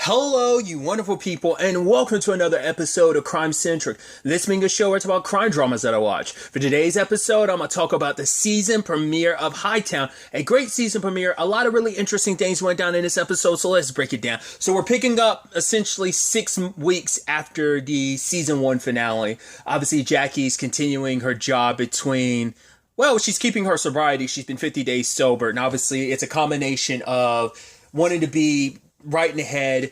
Hello, you wonderful people, and welcome to another episode of Crime Centric. This being a show where it's about crime dramas that I watch. For today's episode, I'm going to talk about the season premiere of Hightown. A great season premiere. A lot of really interesting things went down in this episode, so let's break it down. So we're picking up essentially 6 weeks after the season 1 finale. Obviously, Jackie's continuing her job between... Well, she's keeping her sobriety. She's been 50 days sober, and obviously it's a combination of wanting to be right in the head,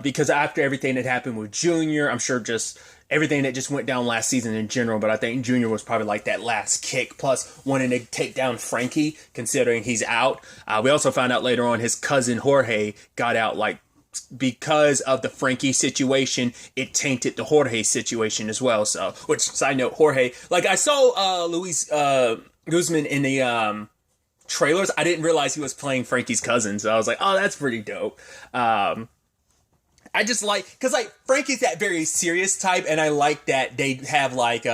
because after everything that happened with Junior, I'm sure just everything that just went down last season in general, but I think Junior was probably like that last kick, plus wanting to take down Frankie, considering he's out. We also found out later on his cousin Jorge got out, like, because of the Frankie situation, it tainted the Jorge situation as well. So, which, side note, Jorge, like, I saw Luis Guzman in the trailers. I didn't realize he was playing Frankie's cousin, so I was like, oh, that's pretty dope. I just like, because like Frankie's that very serious type, and I like that they have like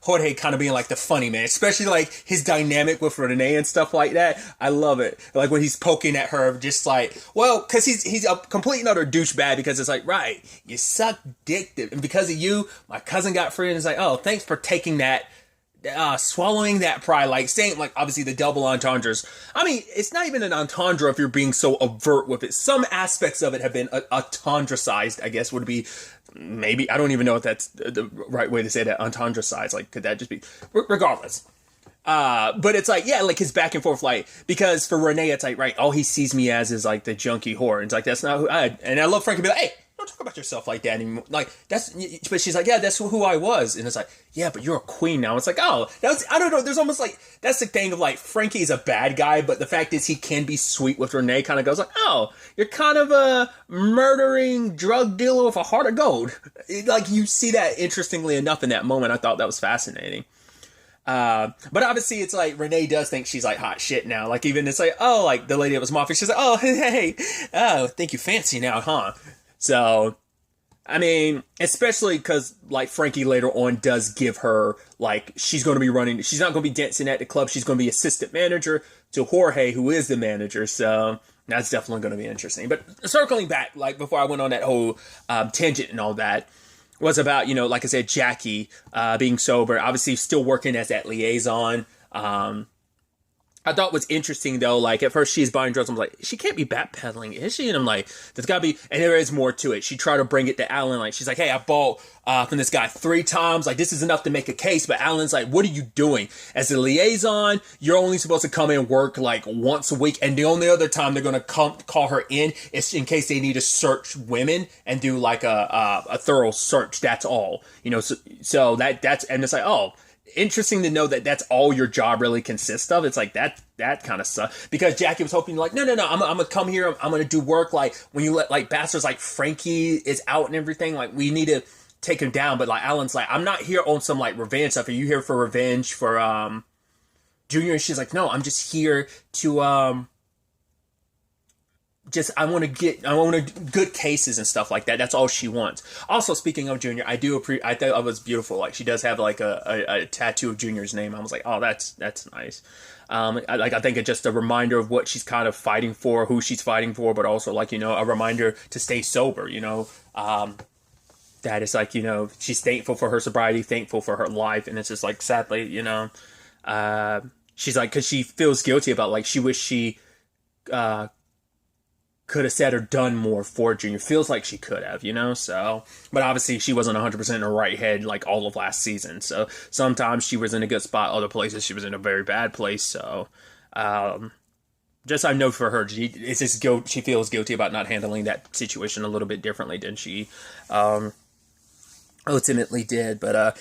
Jorge kind of being like the funny man, especially like his dynamic with Renee and stuff like that. I love it. Like when he's poking at her, just like, well, because he's a complete and utter douchebag, because it's like, right, you suck dick, and because of you, my cousin got free, and it's like, oh, thanks for taking that. Swallowing that pride, like saying, like, obviously the double entendres. I mean, it's not even an entendre if you're being so overt with it. Some aspects of it have been entendrecized, I guess would be, maybe, I don't even know if that's the right way to say that, entendrecized, like, could that just be, regardless. But it's like, yeah, like his back and forth, like, because for Renee, it's like, right, all he sees me as is like the junkie whore. It's like, that's not who and I love Frankie be like, hey, don't talk about yourself like that anymore. Like, but she's like, yeah, that's who I was. And it's like, yeah, but you're a queen now. It's like, oh, I don't know. There's almost like, that's the thing of like, Frankie is a bad guy, but the fact is he can be sweet with Renee, kind of goes like, oh, you're kind of a murdering drug dealer with a heart of gold. Like, you see that interestingly enough in that moment. I thought that was fascinating. But obviously it's like Renee does think she's like hot shit now. Like, even it's like, oh, like the lady that was mafia, she's like, oh, hey, oh, think you fancy now, huh? So, I mean, especially because, like, Frankie later on does give her, like, she's going to be running, she's not going to be dancing at the club, she's going to be assistant manager to Jorge, who is the manager, so that's definitely going to be interesting. But circling back, like, before I went on that whole tangent and all that, was about, you know, like I said, Jackie being sober, obviously still working as that liaison. I thought was interesting, though, like, at first she's buying drugs, I'm like, she can't be backpedaling, is she? And I'm like, there's gotta be, and there is more to it. She tried to bring it to Alan, like, she's like, hey, I bought from this guy 3 times, like, this is enough to make a case, but Alan's like, what are you doing? As a liaison, you're only supposed to come and work, like, once a week, and the only other time they're gonna call her in is in case they need to search women and do, like, a thorough search, that's all. You know, so that's, and it's like, oh, interesting to know that that's all your job really consists of. It's like that kind of sucks, because Jackie was hoping like, no, I'm gonna come here, I'm gonna do work, like when you let like bastards like Frankie is out and everything, like we need to take him down. But like Alan's like, I'm not here on some like revenge stuff. Are you here for revenge for Junior? And she's like, no, I'm just here to I want good cases and stuff like that. That's all she wants. Also, speaking of Junior, I thought it was beautiful. Like, she does have like a tattoo of Junior's name. I was like, oh, that's nice. I think it's just a reminder of what she's kind of fighting for, who she's fighting for, but also like, you know, a reminder to stay sober, you know, that is like, you know, she's thankful for her sobriety, thankful for her life. And it's just like, sadly, you know, she's like, cause she feels guilty about like, she wish she, could have said or done more for Junior. Feels like she could have, you know, so, but obviously she wasn't 100% in her right head like all of last season, so sometimes she was in a good spot, other places she was in a very bad place, so, just I know for her, she feels guilty about not handling that situation a little bit differently than she, ultimately did, but,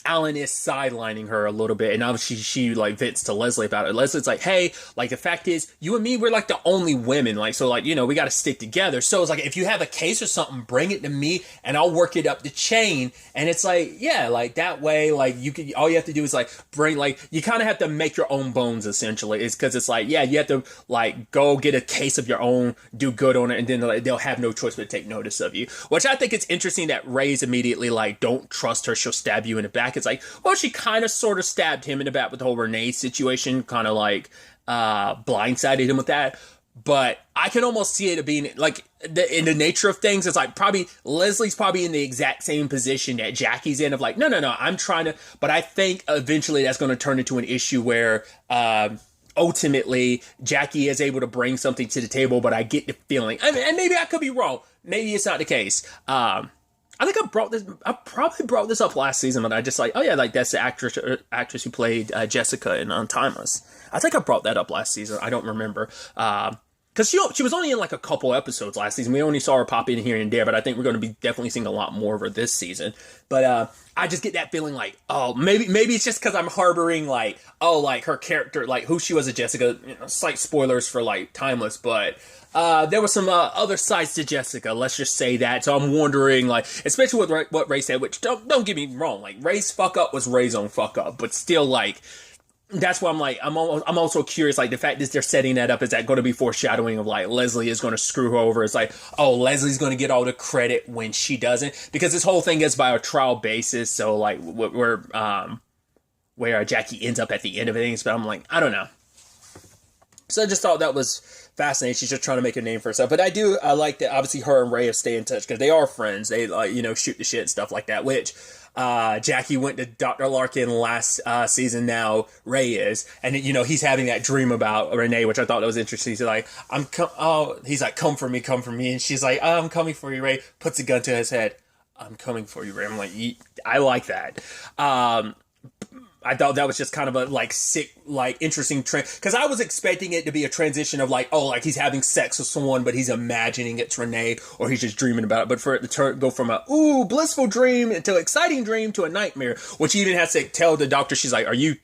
Alan is sidelining her a little bit, and obviously she like vents to Leslie about it. Leslie's like, hey, like the fact is, you and me, we're like the only women, like, so like, you know, we got to stick together. So it's like, if you have a case or something, bring it to me and I'll work it up the chain. And it's like, yeah, like that way, like all you have to do is like bring, like, you kind of have to make your own bones essentially. It's because it's like, yeah, you have to like go get a case of your own, do good on it, and then like, they'll have no choice but to take notice of you. Which I think it's interesting that Ray's immediately like, don't trust her, she'll stab you in the back. It's like, well, she kind of sort of stabbed him in the back with the whole Renee situation, kind of like blindsided him with that. but I can almost see it being like in the nature of things. It's like probably Leslie's probably in the exact same position that Jackie's in of like, no, I'm trying to, but I think eventually that's going to turn into an issue where, ultimately Jackie is able to bring something to the table, but I get the feeling, and maybe I could be wrong. Maybe it's not the case. I think I probably brought this up last season, but I just like, oh yeah, like that's the actress who played Jessica in Timeless. I think I brought that up last season. I don't remember. Because she was only in like a couple episodes last season. We only saw her pop in here and there, but I think we're going to be definitely seeing a lot more of her this season. But I just get that feeling like, oh, maybe it's just because I'm harboring like, oh, like her character, like who she was as Jessica. Slight spoilers for like Timeless, but there were some other sides to Jessica. Let's just say that. So I'm wondering, like, especially with what Ray said, which don't get me wrong, like Ray's fuck up was Ray's own fuck up, but still like. That's why I'm like, I'm also curious, like, the fact that they're setting that up, is that going to be foreshadowing of, like, Leslie is going to screw her over? It's like, oh, Leslie's going to get all the credit when she doesn't. Because this whole thing is by a trial basis, so, like, where Jackie ends up at the end of things. But I'm like, I don't know. So I just thought that was fascinating. She's just trying to make a name for herself. But I like that, obviously, her and Ray have stayed in touch, because they are friends. They, like, shoot the shit and stuff like that, which... Jackie went to Dr. Larkin last season. Now Ray is, and he's having that dream about Renee, which I thought that was interesting. He's like, he's like, come for me, and she's like, I'm coming for you, Ray. Puts a gun to his head. I'm coming for you, Ray. I'm like, I like that. I thought that was just kind of a like sick, like interesting trend, because I was expecting it to be a transition of like, oh, like he's having sex with someone, but he's imagining it's Renee, or he's just dreaming about it. But for it to go from a blissful dream to exciting dream to a nightmare, which he even has to tell the doctor. She's like, are you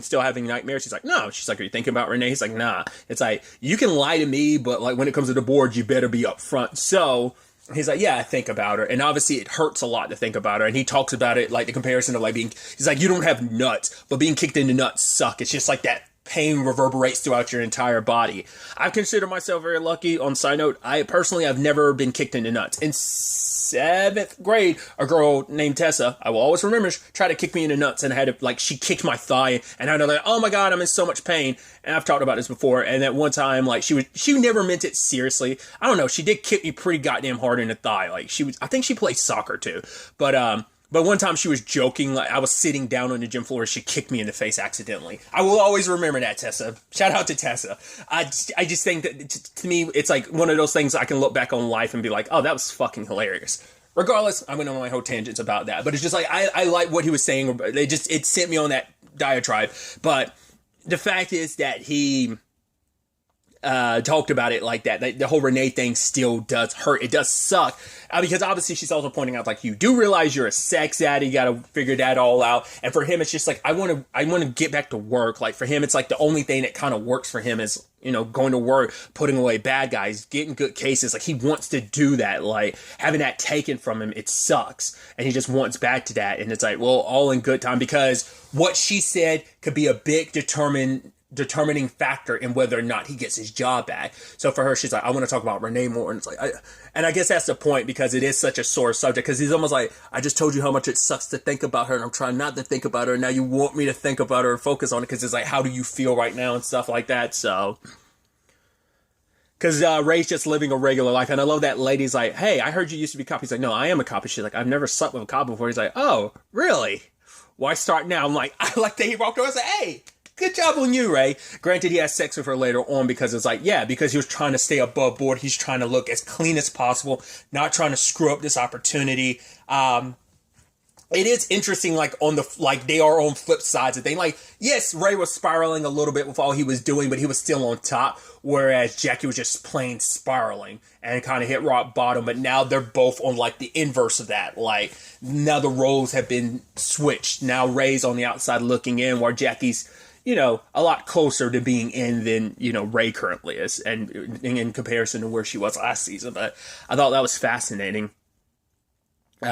still having nightmares? She's like, no. She's like, are you thinking about Renee? He's like, nah. It's like, you can lie to me, but like when it comes to the board, you better be upfront. So he's like, yeah, I think about her. And obviously it hurts a lot to think about her. And he talks about it like the comparison of like he's like, you don't have nuts, but being kicked in the nuts suck. It's just like that pain reverberates throughout your entire body. I consider myself very lucky. On side note, I've never been kicked in the nuts. In 7th grade, a girl named Tessa, I will always remember, tried to kick me in the nuts, and I had to, like, she kicked my thigh, and I was like, oh my god, I'm in so much pain. And I've talked about this before, and at one time, like, she never meant it seriously. I don't know, she did kick me pretty goddamn hard in the thigh. Like, I think she played soccer too. But one time she was joking, like I was sitting down on the gym floor, she kicked me in the face accidentally. I will always remember that, Tessa. Shout out to Tessa. I just think that, to me, it's like one of those things I can look back on life and be like, oh, that was fucking hilarious. Regardless, I'm going on my whole tangents about that. But it's just like, I like what he was saying. It sent me on that diatribe. But the fact is that he... talked about it like that. The whole Renee thing still does hurt. It does suck. Because obviously she's also pointing out, like, you do realize you're a sex addict. You got to figure that all out. And for him, it's just like, I want to get back to work. Like, for him, it's like the only thing that kind of works for him is, going to work, putting away bad guys, getting good cases. Like, he wants to do that. Like, having that taken from him, it sucks. And he just wants back to that. And it's like, well, all in good time, because what she said could be a big determining factor in whether or not he gets his job back. So for her, she's like, I want to talk about Renee more. And it's like, and I guess that's the point, because it is such a sore subject, because he's almost like, I just told you how much it sucks to think about her, and I'm trying not to think about her, and now you want me to think about her and focus on it, because it's like, how do you feel right now and stuff like that. So, because Ray's just living a regular life. And I love that lady's like, hey, I heard you used to be a cop. He's like, no, I am a cop. And she's like, I've never slept with a cop before. He's like, oh, really? Why start now? I'm like, I like that he walked over and said, hey, good job on you, Ray. Granted, he has sex with her later on, because it's like, yeah, because he was trying to stay above board. He's trying to look as clean as possible, not trying to screw up this opportunity. It is interesting, like, they are on flip sides of things. Like, yes, Ray was spiraling a little bit with all he was doing, but he was still on top, whereas Jackie was just plain spiraling and kind of hit rock bottom. But now they're both on, like, the inverse of that. Like, now the roles have been switched. Now Ray's on the outside looking in, where Jackie's, a lot closer to being in than, Ray currently is, and in comparison to where she was last season. But I thought that was fascinating.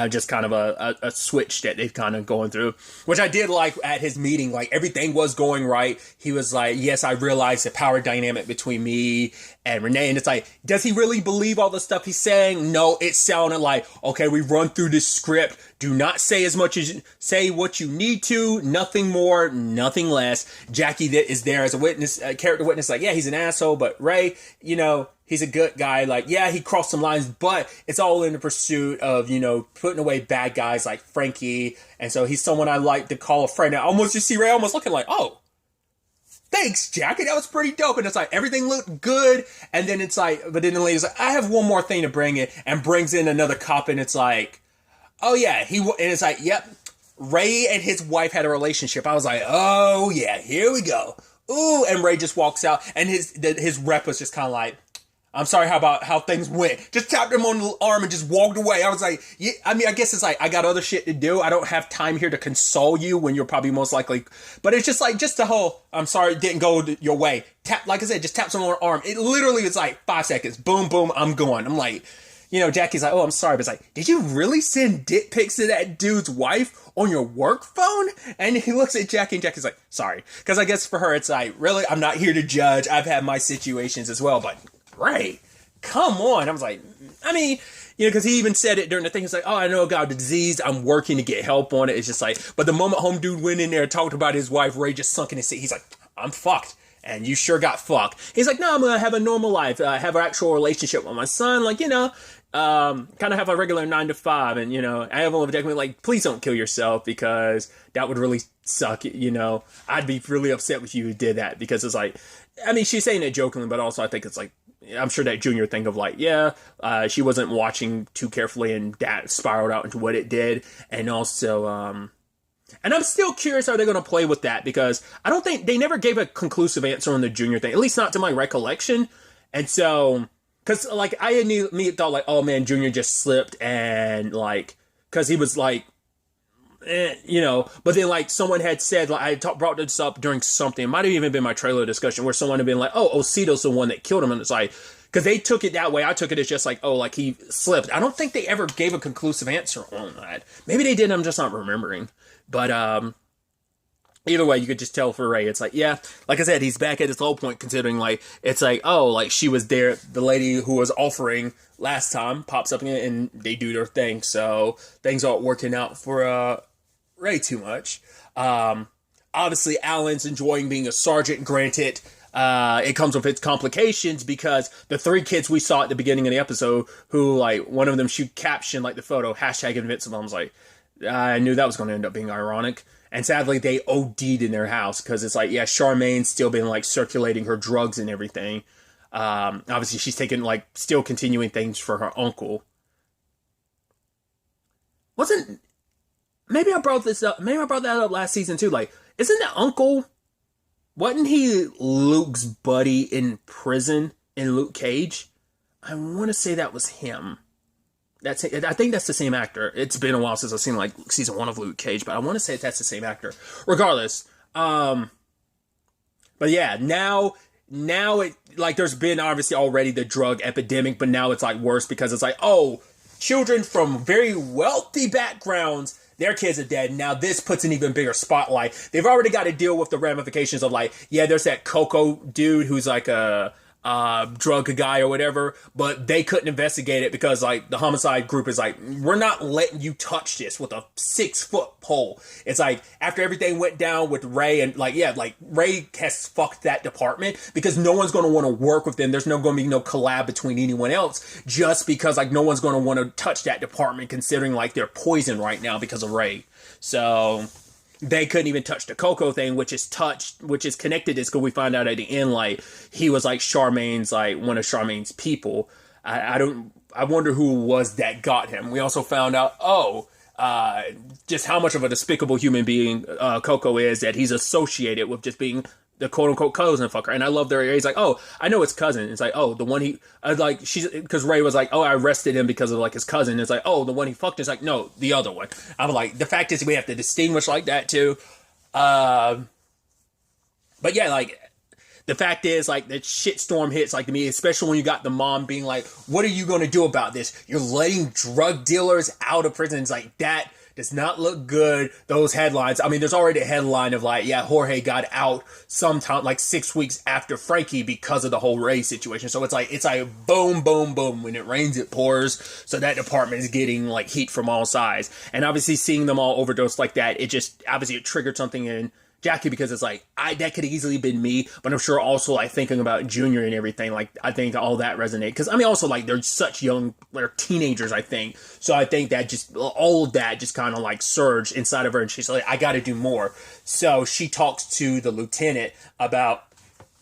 Just kind of a switch that they've kind of going through, which I did like at his meeting. Like, everything was going right. He was like, yes, I realized the power dynamic between me and Renee. And it's like, does he really believe all the stuff he's saying? No, it sounded like, okay, we run through this script. Do not say as much as say what you need to. Nothing more, nothing less. Jackie that is there as a witness, character witness. Like, yeah, he's an asshole, but Ray, you know, he's a good guy. Like, yeah, he crossed some lines, but it's all in the pursuit of, you know, putting away bad guys like Frankie. And so he's someone I like to call a friend. I almost just see Ray almost looking like, oh, thanks, Jackie. That was pretty dope. And it's like, everything looked good. And then it's like, but then the lady's like, I have one more thing to bring in, and brings in another cop. And it's like, oh yeah, and it's like, yep, Ray and his wife had a relationship. I was like, oh yeah, here we go. Ooh, and Ray just walks out, and his rep was just kind of like, I'm sorry how things went. Just tapped him on the arm and just walked away. I was like, yeah, I mean, I guess it's like, I got other shit to do. I don't have time here to console you when you're probably most likely, but it's just like, just the whole, I'm sorry it didn't go your way. Tap, like I said, just taps him on the arm. It literally was like 5 seconds. Boom, boom, I'm going. I'm like, you know, Jackie's like, oh, I'm sorry. But it's like, did you really send dick pics to that dude's wife on your work phone? And he looks at Jackie, and Jackie's like, sorry. Because I guess for her, it's like, really? I'm not here to judge. I've had my situations as well. But, Ray, come on. I was like, I mean, you know, because he even said it during the thing. He's like, oh, I know about the disease. I'm working to get help on it. It's just like, but the moment home dude went in there and talked about his wife, Ray just sunk in his seat. He's like, I'm fucked. And you sure got fucked. He's like, no, I'm going to have a normal life. Have an actual relationship with my son. Like, you know, kind of have a regular 9 to 5. And, you know, I have one with Jack, like, please don't kill yourself, because that would really suck. You know, I'd be really upset with you who did that, because it's like, I mean, she's saying it jokingly, but also I think it's like, I'm sure that Junior think of like, yeah, she wasn't watching too carefully, and that spiraled out into what it did. And also, and I'm still curious how they're going to play with that, because I don't think they never gave a conclusive answer on the Junior thing, at least not to my recollection. And so, because like I immediately thought like, oh man, Junior just slipped, and like, because he was like, you know, but then like someone had said, like I brought this up during something, it might have even been my trailer discussion, where someone had been like, oh, Osito's the one that killed him. And it's like, because they took it that way, I took it as just like, oh, like he slipped. I don't think they ever gave a conclusive answer on that. Maybe they did, I'm just not remembering. But either way, you could just tell for Ray, it's like, yeah, like I said, he's back at his low point, considering like, it's like, oh, like she was there, the lady who was offering last time pops up again, and they do their thing. So things aren't working out for Ray too much. Obviously, Alan's enjoying being a sergeant. Granted, it comes with its complications, because the 3 kids we saw at the beginning of the episode, who like one of them shoot caption like the photo #Invincible. I was like, I knew that was going to end up being ironic. And sadly, they OD'd in their house, because it's like, yeah, Charmaine's still been like circulating her drugs and everything. Obviously, she's taking like still continuing things for her uncle. Maybe I brought that up last season too. Like, isn't that uncle? Wasn't he Luke's buddy in prison in Luke Cage? I want to say that was him. I think that's the same actor. It's been a while since I've seen like season 1 of Luke Cage, but I want to say that's the same actor. Regardless, but yeah, now it like there's been obviously already the drug epidemic, but now it's like worse, because it's like, oh, children from very wealthy backgrounds, their kids are dead. Now this puts an even bigger spotlight. They've already got to deal with the ramifications of like, yeah, there's that Coco dude who's like a drug guy or whatever, but they couldn't investigate it because like the homicide group is like, we're not letting you touch this with a 6-foot pole. It's like, after everything went down with Ray, and like, yeah, like Ray has fucked that department, because no one's going to want to work with them. There's going to be no collab between anyone else, just because like no one's going to want to touch that department, considering like they're poisoned right now because of Ray. So they couldn't even touch the Coco thing, which is connected to this, because we find out at the end, like, he was like Charmaine's, like, one of Charmaine's people. I wonder who it was that got him. We also found out, just how much of a despicable human being Coco is, that he's associated with just being the quote-unquote cousin fucker. And I love their, he's like, oh, I know his cousin. It's like, oh, the one he, like, she's, because Ray was like, oh, I arrested him because of, like, his cousin. It's like, oh, the one he fucked is like, no, the other one. I'm like, the fact is we have to distinguish like that, too. But yeah, like, the fact is, like, the shitstorm hits, like, to me, especially when you got the mom being like, what are you going to do about this? You're letting drug dealers out of prison. It's like, that does not look good. Those headlines. I mean, there's already a headline of like, yeah, Jorge got out sometime like 6 weeks after Frankie because of the whole Ray situation. So it's like boom, boom, boom. When it rains, it pours. So that department is getting like heat from all sides. And obviously seeing them all overdose like that, it triggered something in Jackie, because it's like, that could easily been me, but I'm sure also like thinking about Junior and everything, like I think all that resonated, because I mean also like they're such young, they're teenagers, I think, so I think that just all of that just kind of like surged inside of her, and she's like, I gotta do more. So she talks to the lieutenant about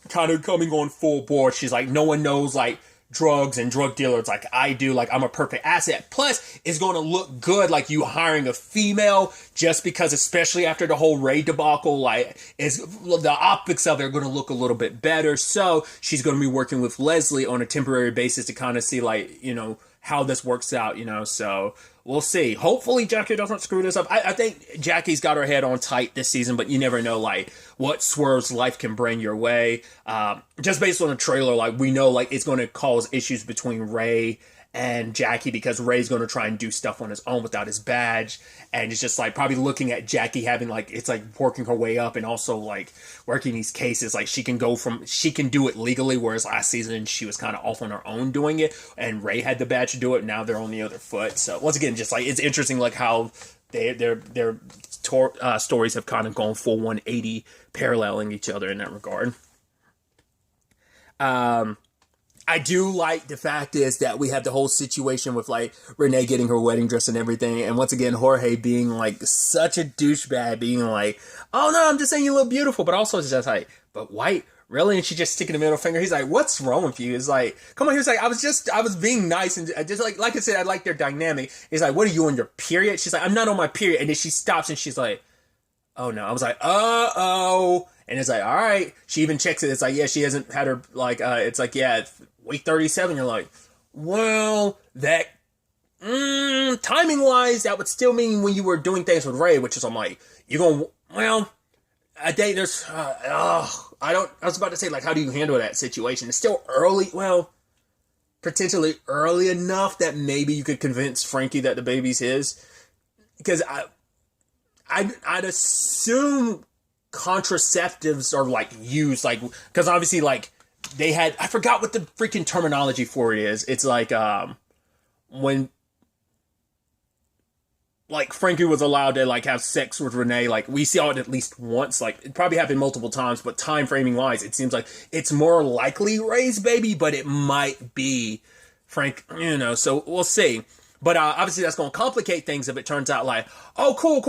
kind of coming on full board. She's like, no one knows like drugs and drug dealers like I do, like I'm a perfect asset, plus it's going to look good like you hiring a female, just because especially after the whole Ray debacle, like is the optics of it are going to look a little bit better. So she's going to be working with Leslie on a temporary basis to kind of see like, you know, how this works out, you know, so we'll see. Hopefully Jackie doesn't screw this up. I think Jackie's got her head on tight this season, but you never know like what swerves life can bring your way. Just based on the trailer, like we know like it's going to cause issues between Ray and Jackie, because Ray's going to try and do stuff on his own without his badge, and it's just like probably looking at Jackie having like, it's like working her way up and also like working these cases, like she can do it legally, whereas last season she was kind of off on her own doing it, and Ray had the badge to do it. Now they're on the other foot. So once again, just like it's interesting like how their stories have kind of gone full 180, paralleling each other in that regard. I do like the fact is that we have the whole situation with like Renee getting her wedding dress and everything, and once again Jorge being like such a douchebag, being like, oh no, I'm just saying you look beautiful, but also it's just like, but white, really? And she just sticking the middle finger. He's like, what's wrong with you? It's like, come on. He was like, I was being nice, and just like I said, I like their dynamic. He's like, what are you on your period? She's like, I'm not on my period. And then she stops and she's like, oh no. I was like, uh-oh. And it's like, all right. She even checks it. It's like, yeah, she hasn't had her, like, it's like, yeah, week 37. You're like, well, that, timing wise, that would still mean when you were doing things with Ray, which is, I'm like, you're going, well, I think there's, I was about to say, like, how do you handle that situation? It's still early, well, potentially early enough that maybe you could convince Frankie that the baby's his. Because I'd assume contraceptives are like used, like, because obviously like they had, I forgot what the freaking terminology for it is. It's like when like Frankie was allowed to like have sex with Renee, like we saw it at least once, like it probably happened multiple times, but time framing wise it seems like it's more likely Ray's baby, but it might be Frank, you know, so we'll see. But obviously that's going to complicate things if it turns out like, oh, cool.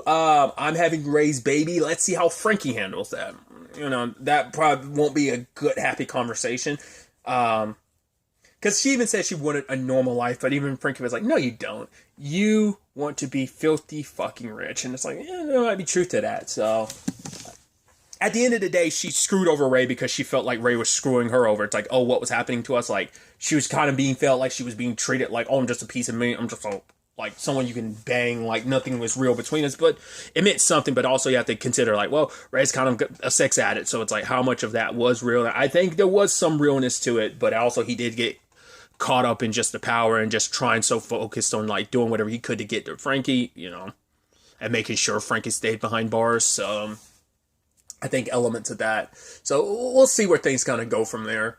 I'm having Ray's baby. Let's see how Frankie handles that. You know, that probably won't be a good, happy conversation. Because she even said she wanted a normal life, but even Frankie was like, no, you don't. You want to be filthy fucking rich. And it's like, yeah, there might be truth to that. So at the end of the day, she screwed over Ray because she felt like Ray was screwing her over. It's like, oh, what was happening to us? Like, she was kind of felt like she was being treated like, oh, I'm just a piece of meat. I'm just like someone you can bang, like nothing was real between us. But it meant something. But also you have to consider like, well, Ray's kind of a sex addict. So it's like, how much of that was real? I think there was some realness to it. But also he did get caught up in just the power and just trying so focused on like doing whatever he could to get to Frankie, you know, and making sure Frankie stayed behind bars. So I think elements of that. So we'll see where things kind of go from there.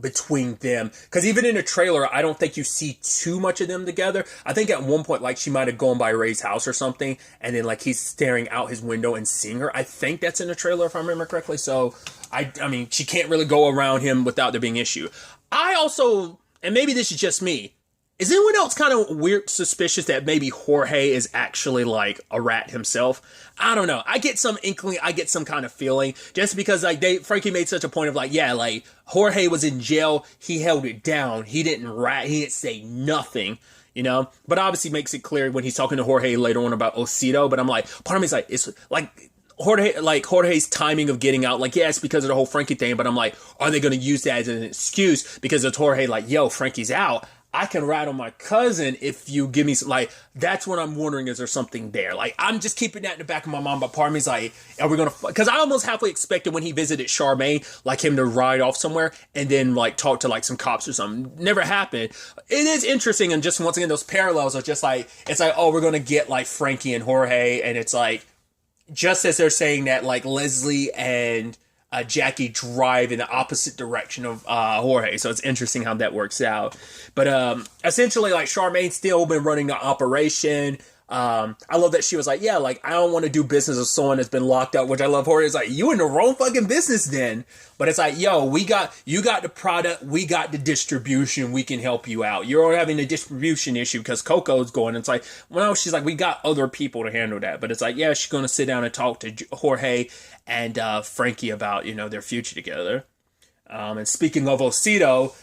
Between them, because even in a trailer I don't think you see too much of them together. I think at one point like she might have gone by Ray's house or something, and then like he's staring out his window and seeing her. I think that's in the trailer if I remember correctly. So I mean she can't really go around him without there being issue. I also, and maybe this is just me, is anyone else kind of weird suspicious that maybe Jorge is actually like a rat himself? I don't know. I get some inkling, I get some kind of feeling, just because like Frankie made such a point of like, yeah, like Jorge was in jail, he held it down, he didn't say nothing, you know? But obviously makes it clear when he's talking to Jorge later on about Osito, but I'm like, part of me is like, it's like Jorge's timing of getting out, like, yeah, it's because of the whole Frankie thing, but I'm like, are they going to use that as an excuse because it's Jorge like, yo, Frankie's out, I can rat on my cousin if you give me some, like, that's what I'm wondering, is there something there? Like, I'm just keeping that in the back of my mind, but part of me is like, are we gonna, because I almost halfway expected when he visited Charmaine, like him to ride off somewhere and then like talk to like some cops or something. Never happened. It is interesting, and just once again, those parallels are just like, it's like, oh, we're gonna get like Frankie and Jorge, and it's like, just as they're saying that, like Leslie and Jackie drive in the opposite direction of Jorge. So it's interesting how that works out. But essentially, like, Charmaine's still been running the operation. I love that she was like, yeah, like, I don't want to do business with someone that's been locked up, which I love. Jorge's like, you in the wrong fucking business then. But it's like, yo, you got the product, we got the distribution, we can help you out. You're having a distribution issue because Coco's going. It's like, well, she's like, we got other people to handle that. But it's like, yeah, she's going to sit down and talk to Jorge and Frankie about, you know, their future together. And speaking of Osito,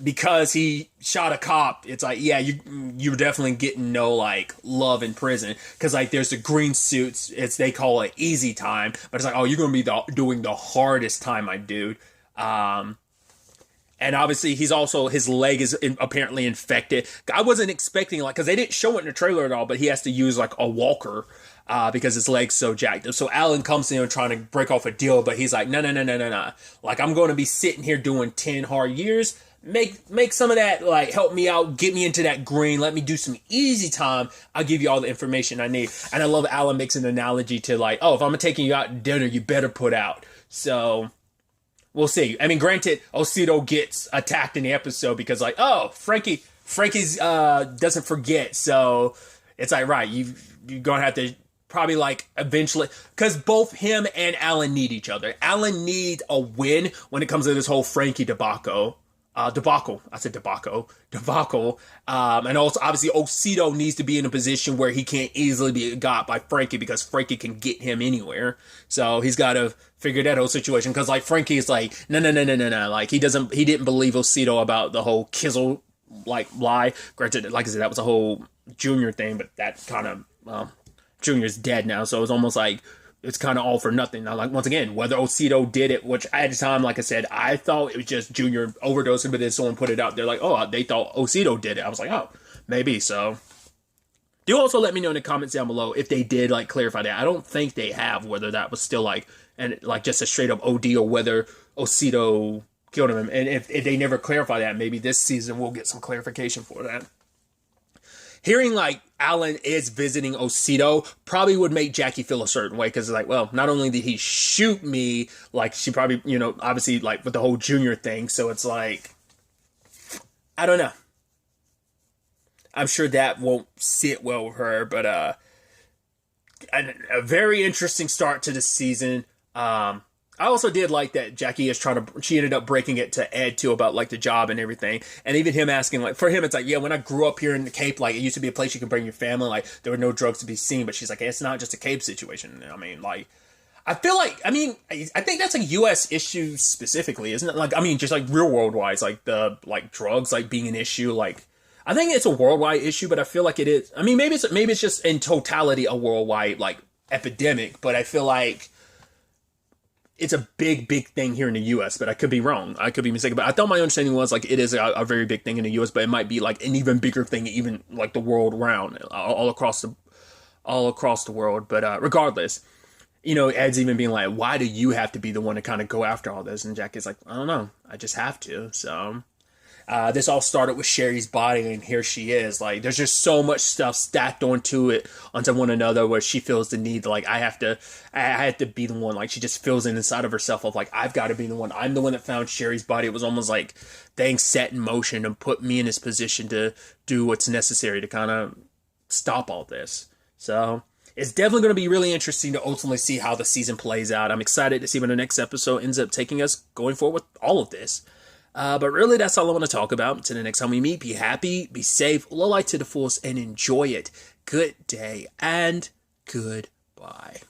because he shot a cop, it's like, yeah, you're definitely getting no like love in prison, because like there's the green suits, they call it easy time, but it's like, oh, you're gonna be doing the hardest time, my dude. And obviously his leg is apparently infected. I wasn't expecting, like, because they didn't show it in the trailer at all, but he has to use like a walker because his leg's so jacked up. So Alan comes in trying to break off a deal, but he's like, no. Like, I'm going to be sitting here doing 10 hard years. Make some of that, like, help me out, get me into that green, let me do some easy time, I'll give you all the information I need. And I love Alan makes an analogy to, like, oh, if I'm taking you out to dinner, you better put out. So, we'll see. I mean, granted, Osito gets attacked in the episode because, like, oh, Frankie's doesn't forget, so it's like, right, you're gonna have to probably, like, eventually, because both him and Alan need each other. Alan needs a win when it comes to this whole Frankie debacle. Debacle. And also, obviously, Osito needs to be in a position where he can't easily be got by Frankie, because Frankie can get him anywhere. So he's got to figure that whole situation, because, like, Frankie is like, no. Like, he didn't believe Osito about the whole Kizzle, like, lie. Granted, like I said, that was a whole Junior thing, but that kind of, Junior's dead now, so it's almost like it's kind of all for nothing. Now, like, once again, whether Osito did it, which at the time, like I said, I thought it was just Junior overdosing, but then someone put it out there like, oh, they thought Osito did it. I was like, oh, maybe. So do also let me know in the comments down below if they did, like, clarify that. I don't think they have, whether that was still like, and like just a straight up OD, or whether Osito killed him. And if they never clarify that, maybe this season we'll get some clarification for that. Hearing, like, Alan is visiting Osito probably would make Jackie feel a certain way, because it's like, well, not only did he shoot me, like, she probably, you know, obviously, like, with the whole Junior thing, so it's like, I don't know. I'm sure that won't sit well with her, but a very interesting start to the season. I also did like that Jackie is she ended up breaking it to Ed too about, like, the job and everything. And even him asking, like, for him, it's like, yeah, when I grew up here in the Cape, like, it used to be a place you could bring your family, like, there were no drugs to be seen. But she's like, hey, it's not just a Cape situation. I mean, like, I feel like, I think that's a U.S. issue specifically, isn't it? Like, I mean, just like real world wise, like the, like, drugs, like, being an issue, like, I think it's a worldwide issue, but I feel like it is. I mean, maybe it's just in totality a worldwide, like, epidemic, but I feel like it's a big thing here in the U.S., but I could be wrong. I could be mistaken. But I thought my understanding was, like, it is a very big thing in the U.S., but it might be, like, an even bigger thing, even, like, the world around, all across the world. But regardless, you know, Ed's even being like, why do you have to be the one to kind of go after all this? And Jackie's like, I don't know. I just have to. So this all started with Sherry's body, and here she is. Like, there's just so much stuff stacked onto one another, where she feels the need to, like, I have to be the one. Like, she just feels it inside of herself of, like, I've got to be the one. I'm the one that found Sherry's body. It was almost like things set in motion and put me in this position to do what's necessary to kind of stop all this. So it's definitely going to be really interesting to ultimately see how the season plays out. I'm excited to see where the next episode ends up taking us going forward with all of this. But really, that's all I want to talk about. Until the next time we meet, be happy, be safe, live life to the fullest, and enjoy it. Good day and goodbye.